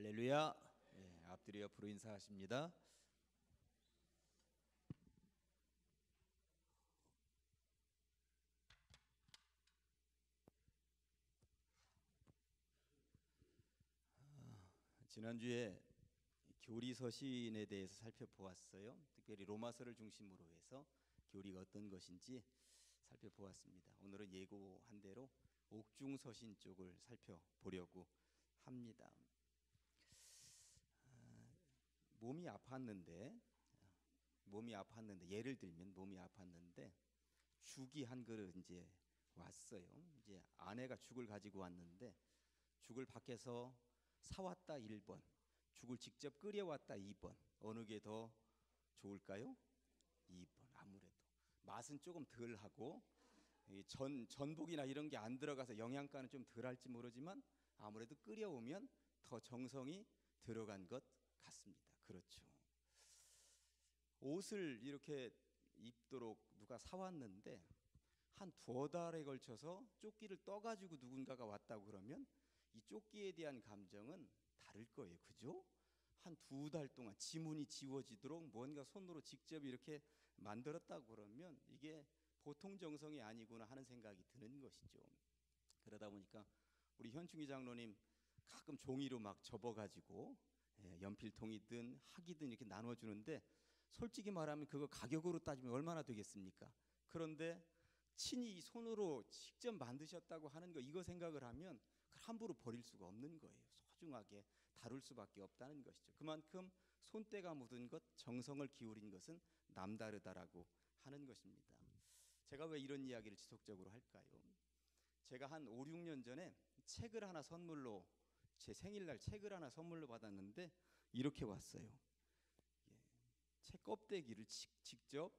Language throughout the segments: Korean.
할렐루야. 앞뒤로 옆으로 인사하십니다. 지난주에 교리 서신에 대해서 살펴보았어요. 특별히 로마서를 중심으로 해서 교리가 어떤 것인지 살펴보았습니다. 오늘은 예고한 대로 옥중 서신 쪽을 살펴보려고 합니다. 몸이 아팠는데 예를 들면 몸이 아팠는데 죽이 한 그릇 이제 왔어요. 이제 아내가 죽을 가지고 왔는데 죽을 밖에서 사왔다 1번, 죽을 직접 끓여왔다 2번. 어느 게 더 좋을까요? 2번. 아무래도 맛은 조금 덜하고 전복이나 이런 게 안 들어가서 영양가는 좀 덜할지 모르지만 아무래도 끓여오면 더 정성이 들어간 것 같습니다. 그렇죠. 옷을 이렇게 입도록 누가 사왔는데 한 2달에 걸쳐서 조끼를 떠가지고 누군가가 왔다고 그러면 이 조끼에 대한 감정은 다를 거예요. 그죠? 한 2달 동안 지문이 지워지도록 뭔가 손으로 직접 이렇게 만들었다고 그러면 이게 보통 정성이 아니구나 하는 생각이 드는 것이죠. 그러다 보니까 우리 현충이 장로님 가끔 종이로 막 접어가지고 연필통이든 학이든 이렇게 나눠주는데 솔직히 말하면 그거 가격으로 따지면 얼마나 되겠습니까? 그런데 친히 손으로 직접 만드셨다고 하는 거 이거 생각을 하면 함부로 버릴 수가 없는 거예요. 소중하게 다룰 수밖에 없다는 것이죠. 그만큼 손때가 묻은 것, 정성을 기울인 것은 남다르다라고 하는 것입니다. 제가 왜 이런 이야기를 지속적으로 할까요? 제가 한 5, 6년 전에 책을 하나 선물로 제 생일날 책을 하나 선물로 받았는데 이렇게 왔어요. 책 껍데기를 직접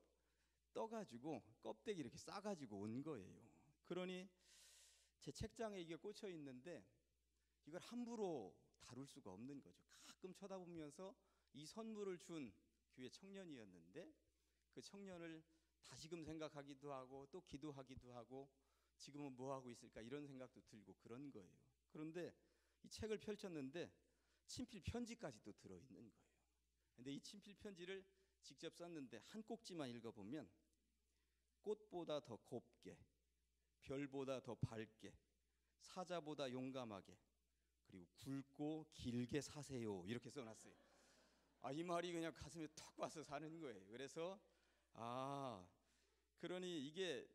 떠가지고 껍데기 이렇게 싸가지고 온 거예요. 그러니 제 책장에 이게 꽂혀 있는데 이걸 함부로 다룰 수가 없는 거죠. 가끔 쳐다보면서 이 선물을 준 교회 청년이었는데 그 청년을 다시금 생각하기도 하고 또 기도하기도 하고 지금은 뭐 하고 있을까 이런 생각도 들고 그런 거예요. 그런데 이 책을 펼쳤는데 친필 편지까지도 들어있는 거예요. 근데 이 친필 편지를 직접 썼는데 한 꼭지만 읽어보면 꽃보다 더 곱게, 별보다 더 밝게, 사자보다 용감하게, 그리고 굵고 길게 사세요 이렇게 써놨어요. 이 말이 그냥 가슴에 턱 와서 사는 거예요. 그래서 그러니 이게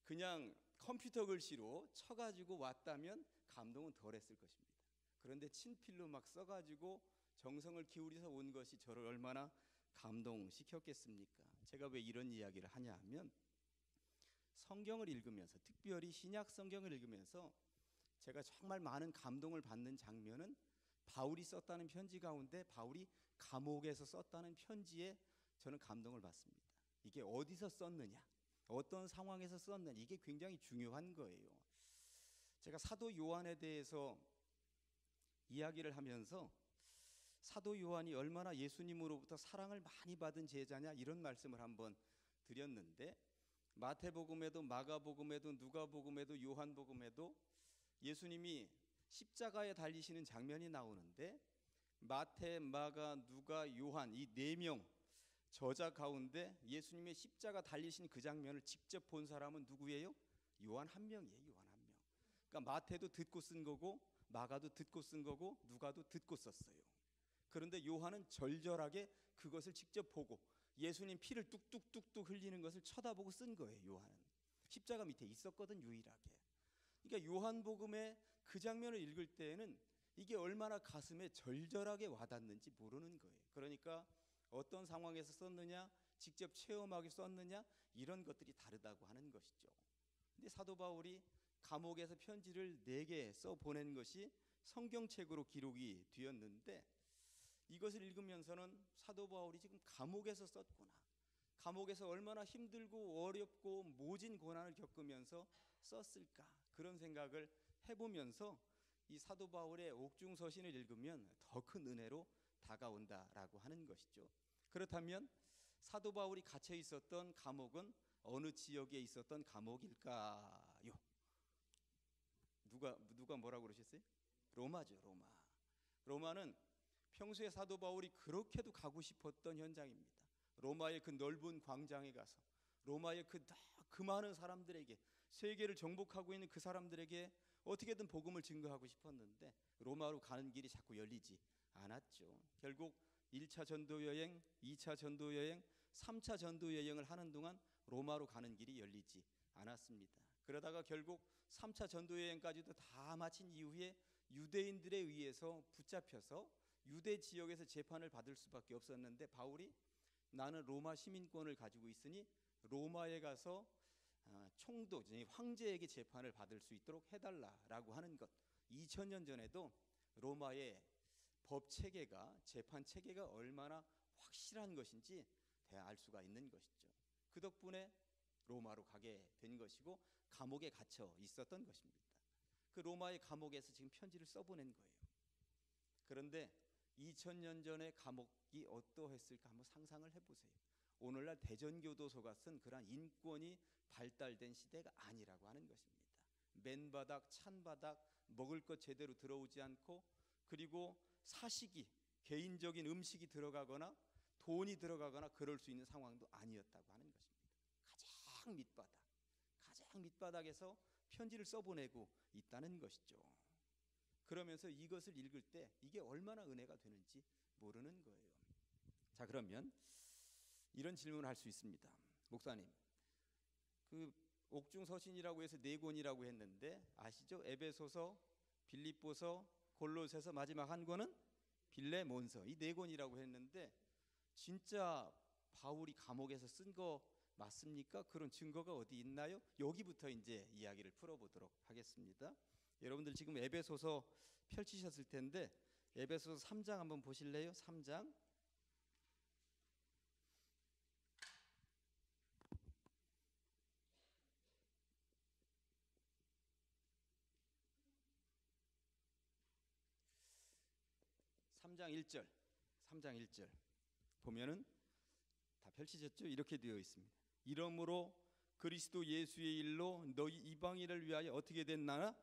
그냥 컴퓨터 글씨로 쳐가지고 왔다면 감동은 덜했을 것입니다. 그런데 친필로 막 써가지고 정성을 기울여서 온 것이 저를 얼마나 감동시켰겠습니까? 제가 왜 이런 이야기를 하냐 하면 성경을 읽으면서 특별히 신약 성경을 읽으면서 제가 정말 많은 감동을 받는 장면은 바울이 썼다는 편지 가운데 바울이 감옥에서 썼다는 편지에 저는 감동을 받습니다. 이게 어디서 썼느냐, 어떤 상황에서 썼느냐 이게 굉장히 중요한 거예요. 제가 사도 요한에 대해서 이야기를 하면서 사도 요한이 얼마나 예수님으로부터 사랑을 많이 받은 제자냐 이런 말씀을 한번 드렸는데 마태복음에도 마가복음에도 누가복음에도 요한복음에도 예수님이 십자가에 달리시는 장면이 나오는데 마태, 마가, 누가, 요한 이 4명 저자 가운데 예수님의 십자가 달리신 그 장면을 직접 본 사람은 누구예요? 요한 한 명이에요. 요한 한 명. 그러니까 마태도 듣고 쓴 거고 마가도 듣고 쓴 거고 누가도 듣고 썼어요. 그런데 요한은 절절하게 그것을 직접 보고 예수님 피를 뚝뚝뚝뚝 흘리는 것을 쳐다보고 쓴 거예요. 요한은 십자가 밑에 있었거든 유일하게. 그러니까 요한복음의 그 장면을 읽을 때에는 이게 얼마나 가슴에 절절하게 와닿는지 모르는 거예요. 그러니까 어떤 상황에서 썼느냐, 직접 체험하게 썼느냐 이런 것들이 다르다고 하는 것이죠. 근데 사도 바울이 감옥에서 편지를 4개 써 보낸 것이 성경책으로 기록이 되었는데 이것을 읽으면서는 사도 바울이 지금 감옥에서 썼구나, 감옥에서 얼마나 힘들고 어렵고 모진 고난을 겪으면서 썼을까 그런 생각을 해보면서 이 사도 바울의 옥중 서신을 읽으면 더 큰 은혜로 다가온다라고 하는 것이죠. 그렇다면 사도 바울이 갇혀 있었던 감옥은 어느 지역에 있었던 감옥일까요? 누가 뭐라고 그러셨어요? 로마죠. 로마는 평소에 사도 바울이 그렇게도 가고 싶었던 현장입니다. 로마의 그 넓은 광장에 가서 로마의 그 많은 사람들에게, 세계를 정복하고 있는 그 사람들에게 어떻게든 복음을 증거하고 싶었는데 로마로 가는 길이 자꾸 열리지 않았죠. 결국 1차 전도 여행, 2차 전도 여행, 3차 전도 여행을 하는 동안 로마로 가는 길이 열리지 않았습니다. 그러다가 결국 3차 전도 여행까지도 다 마친 이후에 유대인들에 의해서 붙잡혀서 유대 지역에서 재판을 받을 수밖에 없었는데, 바울이 나는 로마 시민권을 가지고 있으니 로마에 가서 총독, 황제에게 재판을 받을 수 있도록 해달라라고 하는 것, 2000년 전에도 로마의 법 체계가, 재판 체계가 얼마나 확실한 것인지 알 수가 있는 것이죠. 그 덕분에 로마로 가게 된 것이고 감옥에 갇혀 있었던 것입니다. 그 로마의 감옥에서 지금 편지를 써보낸 거예요. 그런데 2000년 전의 감옥이 어떠했을까 한번 상상을 해보세요. 오늘날 대전교도소가 쓴 그러한 인권이 발달된 시대가 아니라고 하는 것입니다. 맨바닥, 찬바닥, 먹을 것 제대로 들어오지 않고, 그리고 사식이, 개인적인 음식이 들어가거나 돈이 들어가거나 그럴 수 있는 상황도 아니었다고 하는 것입니다. 가장 밑바닥에서 편지를 써보내고 있다는 것이죠. 그러면서 이것을 읽을 때 이게 얼마나 은혜가 되는지 모르는 거예요. 자, 그러면 이런 질문을 할 수 있습니다. 목사님, 그 옥중서신이라고 해서 4권이라고 했는데 아시죠? 에베소서, 빌립보서, 골로새서, 마지막 한 권은 빌레몬서, 이 4권이라고 했는데 진짜 바울이 감옥에서 쓴 거 맞습니까? 그런 증거가 어디 있나요? 여기부터 이제 이야기를 풀어보도록 하겠습니다. 여러분들 지금 에베소서 펼치셨을 텐데 에베소서 3장 한번 보실래요? 3장. 삼 장 1절 보면은 다 펼치셨죠? 이렇게 되어 있습니다. 이러므로 그리스도 예수의 일로 너희 이방인을 위하여 어떻게 됐나나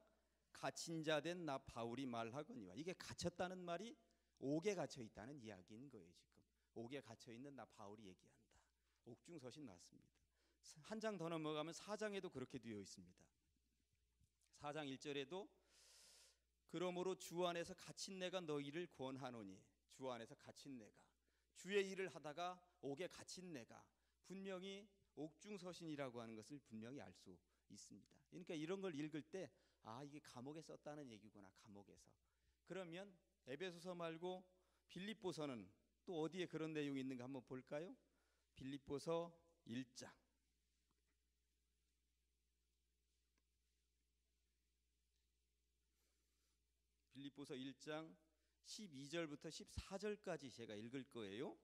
갇힌 자 된 나 바울이 말하거니와. 이게 갇혔다는 말이 옥에 갇혀 있다는 이야기인 거예요. 지금 옥에 갇혀 있는 나 바울이 얘기한다. 옥중서신 맞습니다. 한 장 더 넘어가면 4장에도 그렇게 되어 있습니다. 4장 1절에도 그러므로 주 안에서 갇힌 내가 너희를 권하노니, 주 안에서 갇힌 내가, 주의 일을 하다가 옥에 갇힌 내가, 분명히 옥중서신이라고 하는 것을 분명히 알 수 있습니다. 그러니까 이런 걸 읽을 때 이게 감옥에 썼다는 얘기구나, 감옥에서. 그러면 에베소서 말고 빌립보서는 또 어디에 그런 내용이 있는가 한번 볼까요? 빌립보서 1장. 빌립보서 1장 12절부터 14절까지 제가 읽을 거예요.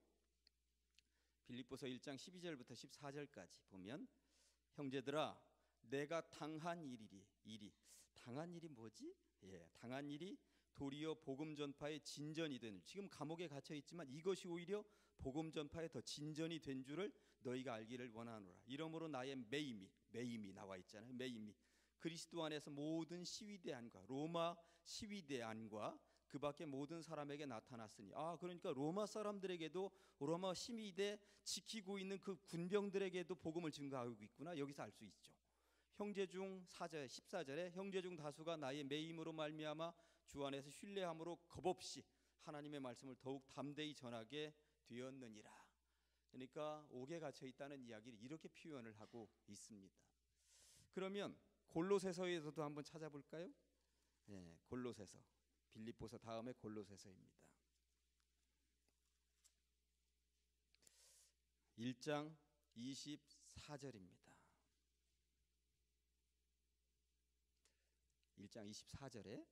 빌립보서 1장 12절부터 14절까지 보면, 형제들아 내가 당한 일이 당한 일이 뭐지? 당한 일이 도리어 복음 전파의 진전이 된, 지금 감옥에 갇혀 있지만 이것이 오히려 복음 전파에 더 진전이 된 줄을 너희가 알기를 원하노라. 이러므로 나의 매임이 나와 있잖아요. 매임이 그리스도 안에서 모든 시위대 안과, 로마 시위대 안과 그 밖에 모든 사람에게 나타났으니. 그러니까 로마 사람들에게도, 로마 시위대 지키고 있는 그 군병들에게도 복음을 증거하고 있구나, 여기서 알 수 있죠. 형제 중 14절에 형제 중 다수가 나의 매임으로 말미암아 주 안에서 신뢰함으로 겁없이 하나님의 말씀을 더욱 담대히 전하게 되었느니라. 그러니까 옥에 갇혀 있다는 이야기를 이렇게 표현을 하고 있습니다. 그러면 골로새서에서도 한번 찾아볼까요? 골로새서, 빌립보서 다음에 골로새서입니다. 1장 24절입니다. 1장 24절에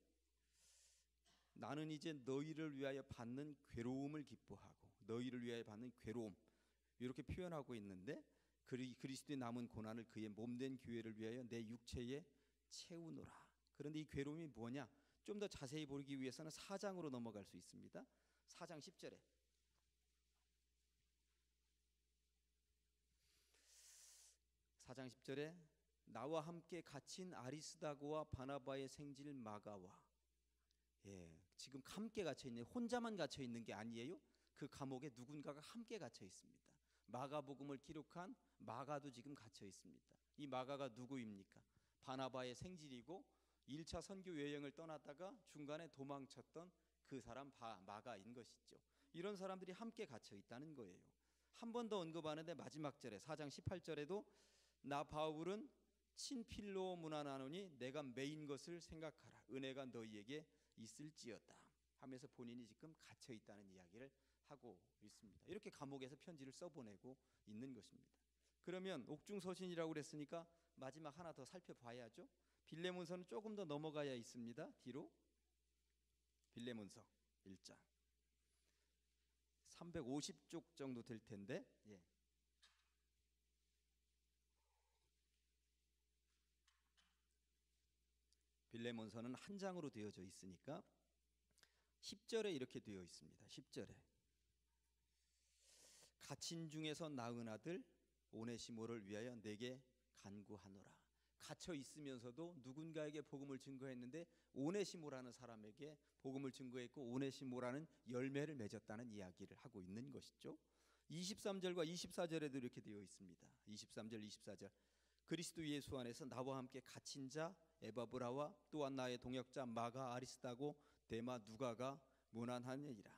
나는 이제 너희를 위하여 받는 괴로움을 기뻐하고, 너희를 위하여 받는 괴로움, 이렇게 표현하고 있는데, 그리스도의 남은 고난을 그의 몸된 교회를 위하여 내 육체에 채우노라. 그런데 이 괴로움이 뭐냐? 좀 더 자세히 보기 위해서는 4장으로 넘어갈 수 있습니다. 4장 10절에 나와 함께 갇힌 아리스다고와 바나바의 생질 마가와, 지금 함께 갇혀 있는, 혼자만 갇혀 있는 게 아니에요. 그 감옥에 누군가가 함께 갇혀 있습니다. 마가복음을 기록한 마가도 지금 갇혀 있습니다. 이 마가가 누구입니까? 바나바의 생질이고 1차 선교 여행을 떠났다가 중간에 도망쳤던 그 사람 마가인 것이죠. 이런 사람들이 함께 갇혀 있다는 거예요. 한 번 더 언급하는데 마지막 절에 4장 18절에도 나 바울은 친필로 문안하노니 내가 매인 것을 생각하라. 은혜가 너희에게 있을지어다 하면서 본인이 지금 갇혀 있다는 이야기를 하고 있습니다. 이렇게 감옥에서 편지를 써보내고 있는 것입니다. 그러면 옥중서신이라고 그랬으니까 마지막 하나 더 살펴봐야죠. 빌레몬서는 조금 더 넘어가야 있습니다. 뒤로 빌레몬서 1장 350쪽 정도 될 텐데, 빌레몬서는 한 장으로 되어져 있으니까 10절에 이렇게 되어 있습니다. 10절에 갇힌 중에서 낳은 아들 오네시모를 위하여 내게 간구하노라. 갇혀 있으면서도 누군가에게 복음을 증거했는데 오네시모라는 사람에게 복음을 증거했고 오네시모라는 열매를 맺었다는 이야기를 하고 있는 것이죠. 23절과 24절에도 이렇게 되어 있습니다. 23절 24절 그리스도 예수 안에서 나와 함께 갇힌 자 에바브라와 또한 나의 동역자 마가 아리스다고 데마 누가가 문안하니라.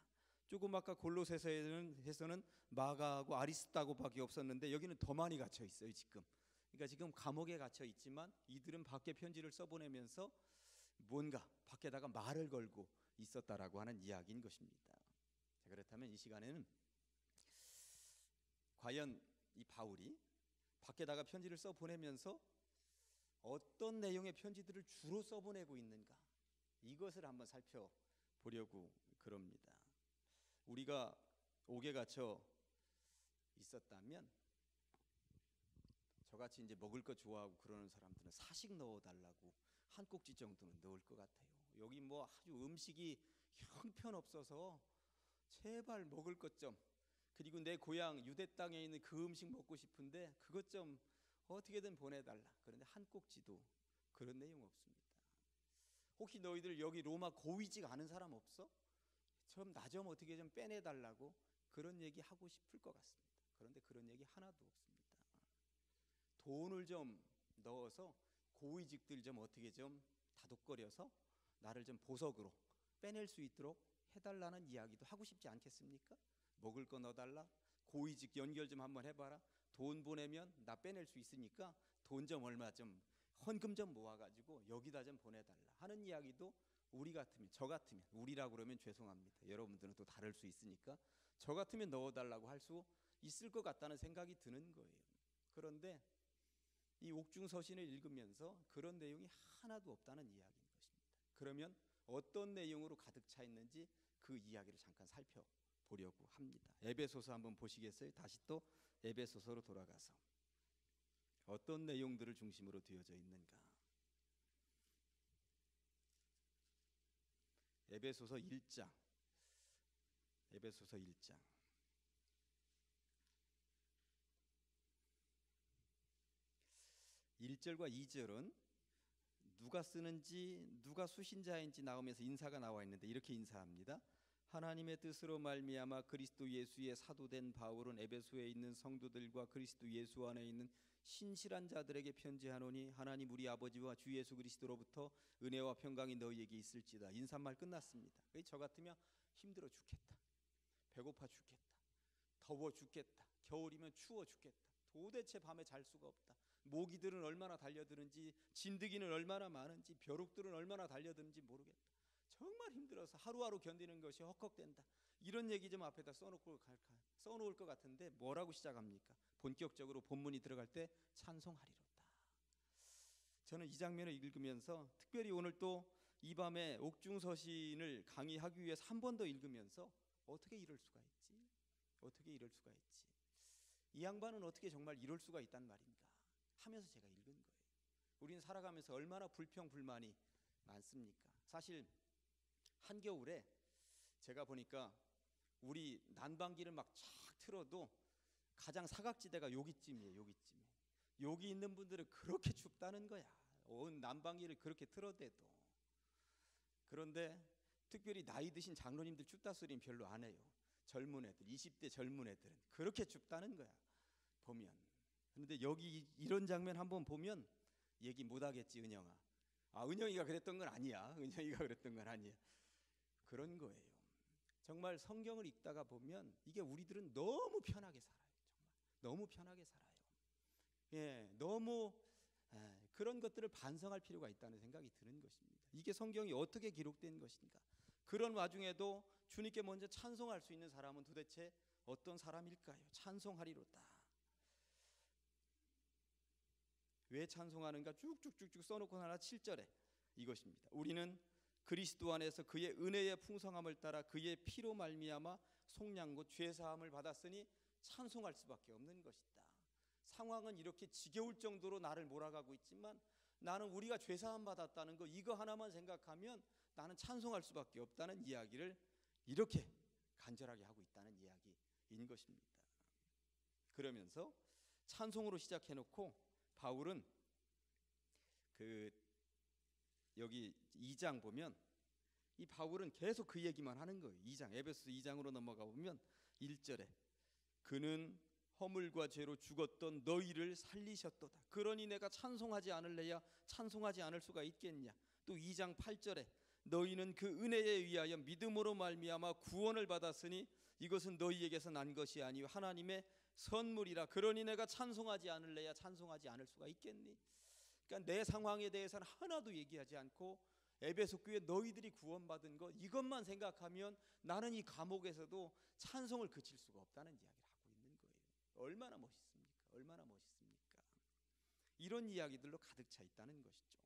조금 아까 골로새서에는 마가하고 아리스다고밖에 없었는데 여기는 더 많이 갇혀 있어요 지금. 그러니까 지금 감옥에 갇혀 있지만 이들은 밖에 편지를 써보내면서 뭔가 밖에다가 말을 걸고 있었다라고 하는 이야기인 것입니다. 자, 그렇다면 이 시간에는 과연 이 바울이 밖에다가 편지를 써보내면서 어떤 내용의 편지들을 주로 써보내고 있는가, 이것을 한번 살펴보려고 그럽니다. 우리가 옥에 갇혀 있었다면 저같이 이제 먹을 거 좋아하고 그러는 사람들은 사식 넣어달라고 한 꼭지 정도는 넣을 것 같아요. 여기 뭐 아주 음식이 형편없어서 제발 먹을 것 좀, 그리고 내 고향 유대 땅에 있는 그 음식 먹고 싶은데 그것 좀 어떻게든 보내달라. 그런데 한 꼭지도 그런 내용 없습니다. 혹시 너희들 여기 로마 고위직 아는 사람 없어? 나 좀 어떻게 좀 빼내달라고 그런 얘기 하고 싶을 것 같습니다. 그런데 그런 얘기 하나도 없습니다. 돈을 좀 넣어서 고위직들 좀 어떻게 좀 다독거려서 나를 좀 보석으로 빼낼 수 있도록 해달라는 이야기도 하고 싶지 않겠습니까? 먹을 거 넣어달라, 고위직 연결 좀 한번 해봐라, 돈 보내면 나 빼낼 수 있으니까 돈 좀 얼마 좀 헌금 좀 모아가지고 여기다 좀 보내달라 하는 이야기도 우리 같으면, 저 같으면, 우리라고 그러면 죄송합니다. 여러분들은 또 다를 수 있으니까 저 같으면 넣어달라고 할 수 있을 것 같다는 생각이 드는 거예요. 그런데 이 옥중서신을 읽으면서 그런 내용이 하나도 없다는 이야기인 것입니다. 그러면 어떤 내용으로 가득 차 있는지 그 이야기를 잠깐 살펴보려고 합니다. 에베소서 한번 보시겠어요? 다시 또 에베소서로 돌아가서 어떤 내용들을 중심으로 되어져 있는가. 에베소서 1장 1절과 2절은 누가 쓰는지 누가 수신자인지 나오면서 인사가 나와 있는데 이렇게 인사합니다. 하나님의 뜻으로 말미암아 그리스도 예수의 사도된 바울은 에베소에 있는 성도들과 그리스도 예수 안에 있는 신실한 자들에게 편지하노니 하나님 우리 아버지와 주 예수 그리스도로부터 은혜와 평강이 너희에게 있을지다. 인사말 끝났습니다. 저 같으면 힘들어 죽겠다, 배고파 죽겠다, 더워 죽겠다, 겨울이면 추워 죽겠다, 도대체 밤에 잘 수가 없다, 모기들은 얼마나 달려드는지, 진드기는 얼마나 많은지, 벼룩들은 얼마나 달려드는지 모르겠다, 정말 힘들어서 하루하루 견디는 것이 헉헉댄다. 이런 얘기 좀 앞에다 써놓을 것 같은데 뭐라고 시작합니까? 본격적으로 본문이 들어갈 때 찬송하리로다. 저는 이 장면을 읽으면서 특별히 오늘 또 이 밤에 옥중서신을 강의하기 위해서 한 번 더 읽으면서 어떻게 이럴 수가 있지? 어떻게 이럴 수가 있지? 이 양반은 어떻게 정말 이럴 수가 있단 말인가 하면서 제가 읽은 거예요. 우리는 살아가면서 얼마나 불평불만이 많습니까? 사실 한겨울에 제가 보니까 우리 난방기를 막 쫙 틀어도 가장 사각지대가 여기쯤이에요. 여기 있는 분들은 그렇게 춥다는 거야. 온 난방기를 그렇게 틀어대도. 그런데 특별히 나이 드신 장로님들 춥다 소리는 별로 안 해요. 젊은 애들, 20대 젊은 애들은 그렇게 춥다는 거야 보면. 그런데 여기 이런 장면 한번 보면 얘기 못 하겠지. 은영아, 은영이가 그랬던 건 아니야. 은영이가 그랬던 건 아니야. 그런 거예요. 정말 성경을 읽다가 보면 이게 우리들은 너무 편하게 살아요. 정말 너무 편하게 살아요. 예, 너무 그런 것들을 반성할 필요가 있다는 생각이 드는 것입니다. 이게 성경이 어떻게 기록된 것인가? 그런 와중에도 주님께 먼저 찬송할 수 있는 사람은 도대체 어떤 사람일까요? 찬송하리로다. 왜 찬송하는가? 쭉쭉쭉쭉 써놓고 하나 7절에 이것입니다. 우리는 그리스도 안에서 그의 은혜의 풍성함을 따라 그의 피로 말미암아 속량 곧 죄사함을 받았으니 찬송할 수밖에 없는 것이다. 상황은 이렇게 지겨울 정도로 나를 몰아가고 있지만 나는 우리가 죄사함 받았다는 거 이거 하나만 생각하면 나는 찬송할 수밖에 없다는 이야기를 이렇게 간절하게 하고 있다는 이야기인 것입니다. 그러면서 찬송으로 시작해놓고 바울은 여기 2장 보면 이 바울은 계속 그 얘기만 하는 거예요. 2장 에베소 2장으로 넘어가 보면 1절에 그는 허물과 죄로 죽었던 너희를 살리셨도다. 그러니 내가 찬송하지 않을래야 찬송하지 않을 수가 있겠냐. 또 2장 8절에 너희는 그 은혜에 의하여 믿음으로 말미암아 구원을 받았으니 이것은 너희에게서 난 것이 아니요 하나님의 선물이라. 그러니 내가 찬송하지 않을래야 찬송하지 않을 수가 있겠니. 그러니까 내 상황에 대해서는 하나도 얘기하지 않고 에베소 교회 너희들이 구원받은 것 이것만 생각하면 나는 이 감옥에서도 찬송을 그칠 수가 없다는 이야기를 하고 있는 거예요. 얼마나 멋있습니까? 얼마나 멋있습니까? 이런 이야기들로 가득 차 있다는 것이죠.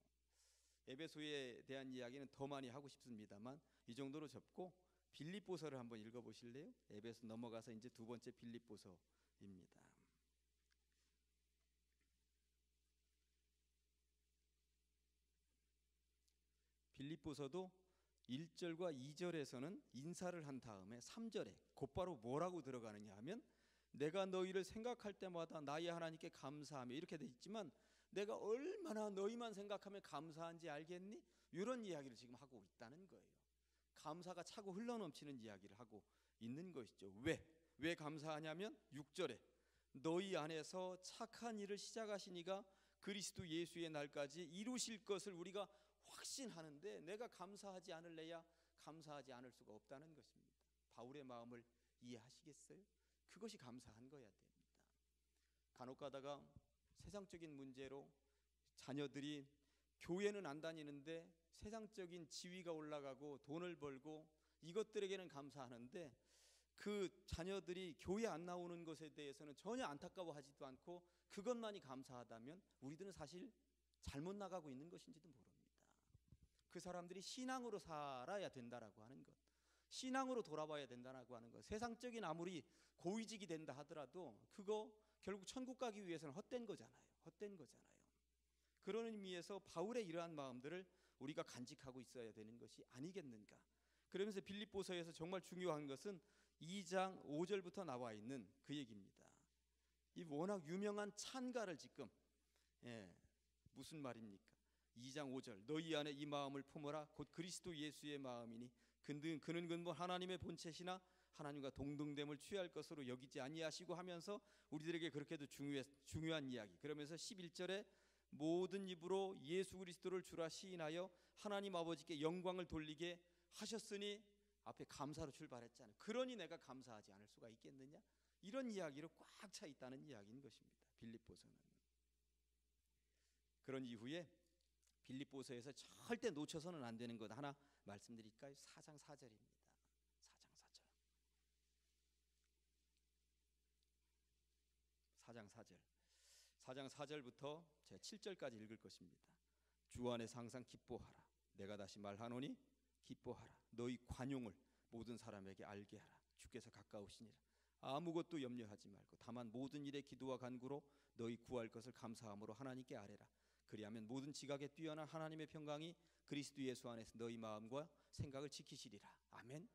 에베소에 대한 이야기는 더 많이 하고 싶습니다만 이 정도로 접고 빌립보서를 한번 읽어보실래요? 에베소 넘어가서 이제 두 번째 빌립보서입니다. 빌립보서도 1절과 2절에서는 인사를 한 다음에 3절에 곧바로 뭐라고 들어가느냐 하면 내가 너희를 생각할 때마다 나의 하나님께 감사하며 이렇게 돼 있지만 내가 얼마나 너희만 생각하면 감사한지 알겠니? 이런 이야기를 지금 하고 있다는 거예요. 감사가 차고 흘러넘치는 이야기를 하고 있는 것이죠. 왜 감사하냐면 6절에 너희 안에서 착한 일을 시작하시니가 그리스도 예수의 날까지 이루실 것을 우리가 확신하는데 내가 감사하지 않을래야 감사하지 않을 수가 없다는 것입니다. 바울의 마음을 이해하시겠어요? 그것이 감사한 거야 됩니다. 간혹 가다가 세상적인 문제로 자녀들이 교회는 안 다니는데 세상적인 지위가 올라가고 돈을 벌고 이것들에게는 감사하는데 그 자녀들이 교회 안 나오는 것에 대해서는 전혀 안타까워하지도 않고 그것만이 감사하다면 우리들은 사실 잘못 나가고 있는 것인지도 모릅니다. 그 사람들이 신앙으로 살아야 된다라고 하는 것, 신앙으로 돌아와야 된다라고 하는 것, 세상적인 아무리 고위직이 된다 하더라도 그거 결국 천국 가기 위해서는 헛된 거잖아요. 헛된 거잖아요. 그런 의미에서 바울의 이러한 마음들을 우리가 간직하고 있어야 되는 것이 아니겠는가. 그러면서 빌립보서에서 정말 중요한 것은 2장 5절부터 나와 있는 그 얘기입니다. 이 워낙 유명한 찬가를 지금 무슨 말입니까? 2장 5절 너희 안에 이 마음을 품어라 곧 그리스도 예수의 마음이니 그는 근본 하나님의 본체시나 하나님과 동등됨을 취할 것으로 여기지 아니하시고 하면서 우리들에게 그렇게도 중요한 이야기. 그러면서 11절에 모든 입으로 예수 그리스도를 주라 시인하여 하나님 아버지께 영광을 돌리게 하셨으니 앞에 감사로 출발했잖아요. 그러니 내가 감사하지 않을 수가 있겠느냐. 이런 이야기로 꽉 차 있다는 이야기인 것입니다. 빌립보서는. 그런 이후에 빌립보서에서 절대 놓쳐서는 안 되는 것 하나 말씀드릴까요? 4장 4절입니다. 4장 4절부터 제 7절까지 읽을 것입니다. 주 안에서 항상 기뻐하라. 내가 다시 말하노니 기뻐하라. 너희 관용을 모든 사람에게 알게 하라. 주께서 가까우시니라. 아무것도 염려하지 말고 다만 모든 일에 기도와 간구로 너희 구할 것을 감사함으로 하나님께 아뢰라. 그리하면 모든 지각에 뛰어난 하나님의 평강이 그리스도 예수 안에서 너희 마음과 생각을 지키시리라. 아멘.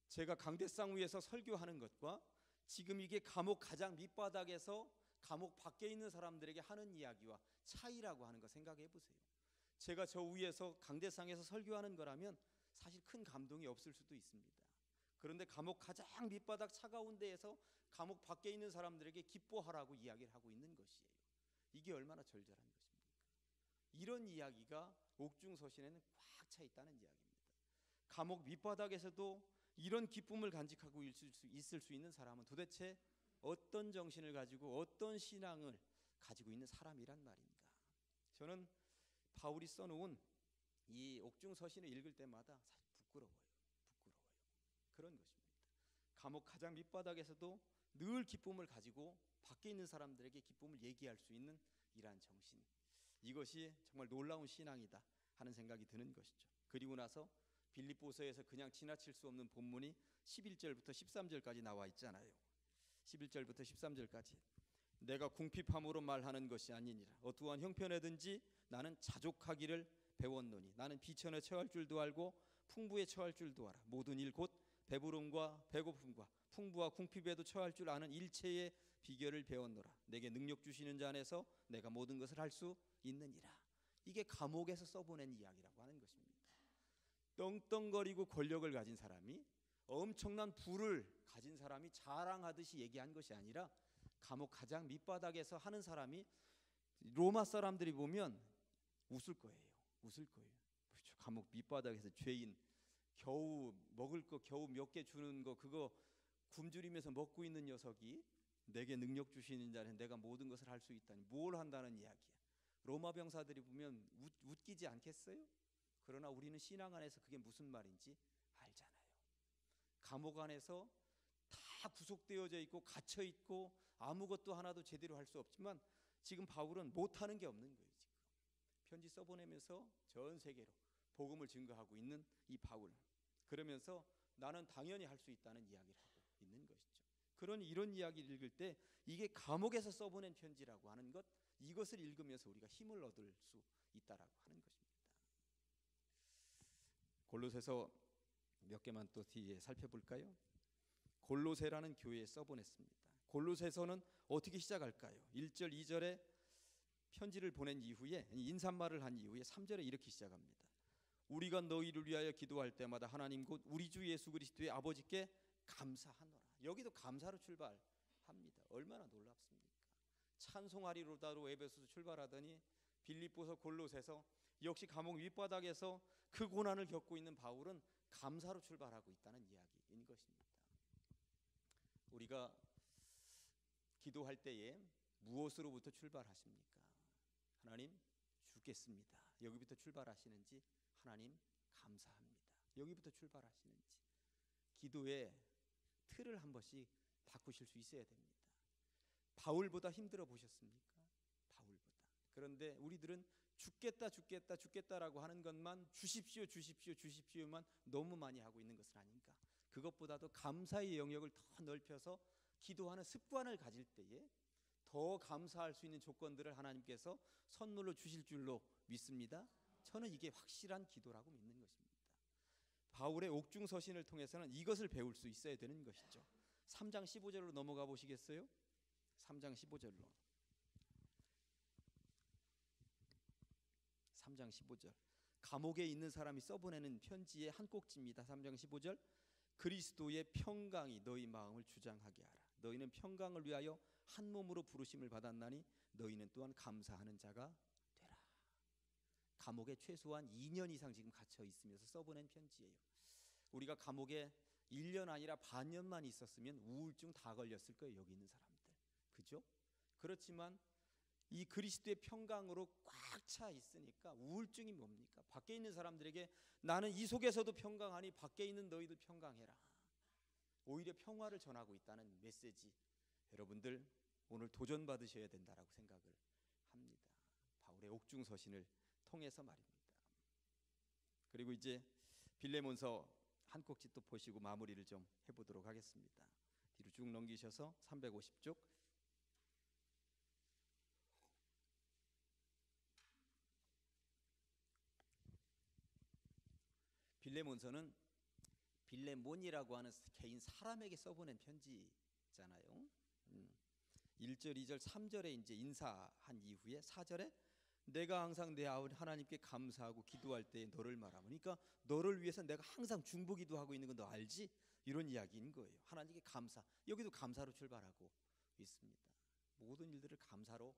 제가 강대상 위에서 설교하는 것과 지금 이게 감옥 가장 밑바닥에서 감옥 밖에 있는 사람들에게 하는 이야기와 차이라고 하는 거 생각해 보세요. 제가 저 위에서 강대상에서 설교하는 거라면 사실 큰 감동이 없을 수도 있습니다. 그런데 감옥 가장 밑바닥 차가운 데에서 감옥 밖에 있는 사람들에게 기뻐하라고 이야기를 하고 있는 것이에요. 이게 얼마나 절절한 것입니까? 이런 이야기가 옥중서신에는 꽉 차 있다는 이야기입니다. 감옥 밑바닥에서도 이런 기쁨을 간직하고 있을 수 있는 사람은 도대체 어떤 정신을 가지고 어떤 신앙을 가지고 있는 사람이란 말인가? 저는 바울이 써놓은 이 옥중서신을 읽을 때마다 사실 부끄러워요. 그런 것입니다. 감옥 가장 밑바닥에서도 늘 기쁨을 가지고 밖에 있는 사람들에게 기쁨을 얘기할 수 있는 이러한 정신, 이것이 정말 놀라운 신앙이다 하는 생각이 드는 것이죠. 그리고 나서 빌립보서에서 그냥 지나칠 수 없는 본문이 11절부터 13절까지 나와 있잖아요. 11절부터 13절까지 내가 궁핍함으로 말하는 것이 아니니라. 어떠한 형편에든지 나는 자족하기를 배웠노니 나는 비천에 처할 줄도 알고 풍부에 처할 줄도 알아. 모든 일 곧 배부름과 배고픔과 풍부와 궁핍에도 처할 줄 아는 일체의 비결을 배웠노라. 내게 능력 주시는 자 안에서 내가 모든 것을 할 수 있느니라. 이게 감옥에서 써보낸 이야기라고 하는 것입니다. 떵떵거리고 권력을 가진 사람이, 엄청난 부를 가진 사람이 자랑하듯이 얘기한 것이 아니라 감옥 가장 밑바닥에서 하는 사람이 로마 사람들이 보면 웃을 거예요. 웃을 거예요. 감옥 밑바닥에서 죄인, 겨우 먹을 거 겨우 몇 개 주는 거 그거 굶주리면서 먹고 있는 녀석이 내게 능력 주시는 자는 내가 모든 것을 할 수 있다니 뭘 한다는 이야기야. 로마 병사들이 보면 웃기지 않겠어요? 그러나 우리는 신앙 안에서 그게 무슨 말인지 알잖아요. 감옥 안에서 다 구속되어져 있고 갇혀 있고 아무것도 하나도 제대로 할 수 없지만 지금 바울은 못하는 게 없는 거예요. 지금 편지 써보내면서 전 세계로 복음을 증거하고 있는 이 바울, 그러면서 나는 당연히 할 수 있다는 이야기를 하고 있는 것이죠. 그러니 이런 이야기를 읽을 때 이게 감옥에서 써보낸 편지라고 하는 것, 이것을 읽으면서 우리가 힘을 얻을 수 있다라고 하는 것입니다. 골로새서 몇 개만 또 뒤에 살펴볼까요? 골로새라는 교회에 써보냈습니다. 골로새서는 어떻게 시작할까요? 1절 2절에 편지를 보낸 이후에 인사말을 한 이후에 3절에 이렇게 시작합니다. 우리가 너희를 위하여 기도할 때마다 하나님 곧 우리 주 예수 그리스도의 아버지께 감사하노라. 여기도 감사로 출발합니다. 얼마나 놀랍습니까? 찬송하리로다로 에베소서 출발하더니 빌립보서 골로새서 역시 감옥 밑바닥에서 그 고난을 겪고 있는 바울은 감사로 출발하고 있다는 이야기인 것입니다. 우리가 기도할 때에 무엇으로부터 출발하십니까? 하나님 주겠습니다. 여기부터 출발하시는지 하나님 감사합니다. 여기부터 출발하시는지 기도의 틀을 한 번씩 바꾸실 수 있어야 됩니다. 바울보다 힘들어 보셨습니까? 바울보다. 그런데 우리들은 죽겠다라고 하는 것만 주십시오만 너무 많이 하고 있는 것은 아닌가. 그것보다도 감사의 영역을 더 넓혀서 기도하는 습관을 가질 때에 더 감사할 수 있는 조건들을 하나님께서 선물로 주실 줄로 믿습니다. 저는 이게 확실한 기도라고 믿는 것입니다. 바울의 옥중서신을 통해서는 이것을 배울 수 있어야 되는 것이죠. 3장 15절로 넘어가 보시겠어요? 3장 15절로. 3장 15절. 감옥에 있는 사람이 써보내는 편지의 한 꼭지입니다. 3장 15절. 그리스도의 평강이 너희 마음을 주장하게 하라. 너희는 평강을 위하여 한 몸으로 부르심을 받았나니 너희는 또한 감사하는 자가 되라. 감옥에 최소한 2년 이상 지금 갇혀 있으면서 써보낸 편지예요. 우리가 감옥에 1년 아니라 반년만 있었으면 우울증 다 걸렸을 거예요. 여기 있는 사람들. 그죠? 그렇지만 이 그리스도의 평강으로 꽉 차 있으니까 우울증이 뭡니까? 밖에 있는 사람들에게 나는 이 속에서도 평강하니 밖에 있는 너희도 평강해라. 오히려 평화를 전하고 있다는 메시지. 여러분들 오늘 도전 받으셔야 된다라고 생각을 합니다. 바울의 옥중서신을 통해서 말입니다. 그리고 이제 빌레몬서 한 꼭지 또 보시고 마무리를 좀 해보도록 하겠습니다. 뒤로 쭉 넘기셔서 350쪽. 빌레몬서는 빌레몬이라고 하는 개인 사람에게 써보낸 편지잖아요. 1절, 2절, 3절에 이제 인사한 이후에 4절에 내가 항상 내 하나님께 감사하고 기도할 때 너를 말하면, 그러니까 너를 위해서 내가 항상 중보기도하고 있는 건 너 알지? 이런 이야기인 거예요. 하나님께 감사. 여기도 감사로 출발하고 있습니다. 모든 일들을 감사로,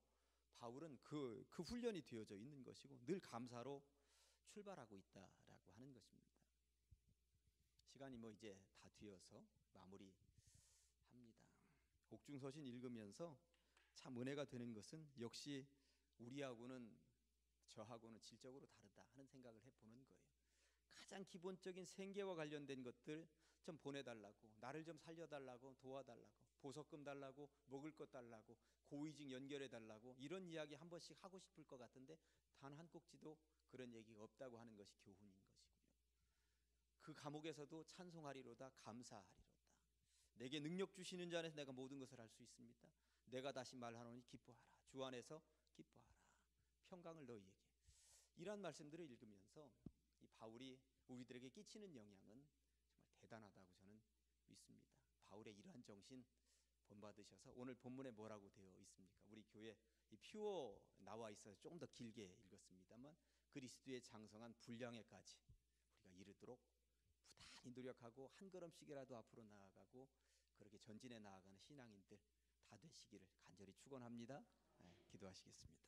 바울은 그 훈련이 되어져 있는 것이고 늘 감사로 출발하고 있다라고 하는 것입니다. 시간이 뭐 이제 다 되어서 마무리합니다. 옥중서신 읽으면서 참 은혜가 되는 것은 역시 우리하고는, 저하고는 질적으로 다르다 하는 생각을 해보는 거예요. 가장 기본적인 생계와 관련된 것들 좀 보내달라고, 나를 좀 살려달라고, 도와달라고, 보석금 달라고, 먹을 것 달라고, 고위직 연결해달라고, 이런 이야기 한 번씩 하고 싶을 것 같은데 단 한 꼭지도 그런 얘기가 없다고 하는 것이 교훈인 것이고요. 그 감옥에서도 찬송하리로다, 감사하리로다. 내게 능력 주시는 자 안에서 내가 모든 것을 할 수 있습니다. 내가 다시 말하노니 기뻐하라. 주 안에서 기뻐하라. 평강을 너희에게. 이런 말씀들을 읽으면서 이 바울이 우리들에게 끼치는 영향은 정말 대단하다고 저는 믿습니다. 바울의 이러한 정신 본받으셔서 오늘 본문에 뭐라고 되어 있습니까? 우리 교회 이 퓨어 나와 있어서 조금 더 길게 읽었습니다만, 그리스도의 장성한 분량에까지 우리가 이르도록 부단히 노력하고 한 걸음씩이라도 앞으로 나아가고 그렇게 전진해 나아가는 신앙인들 다 되시기를 간절히 축원합니다. 네, 기도하시겠습니다.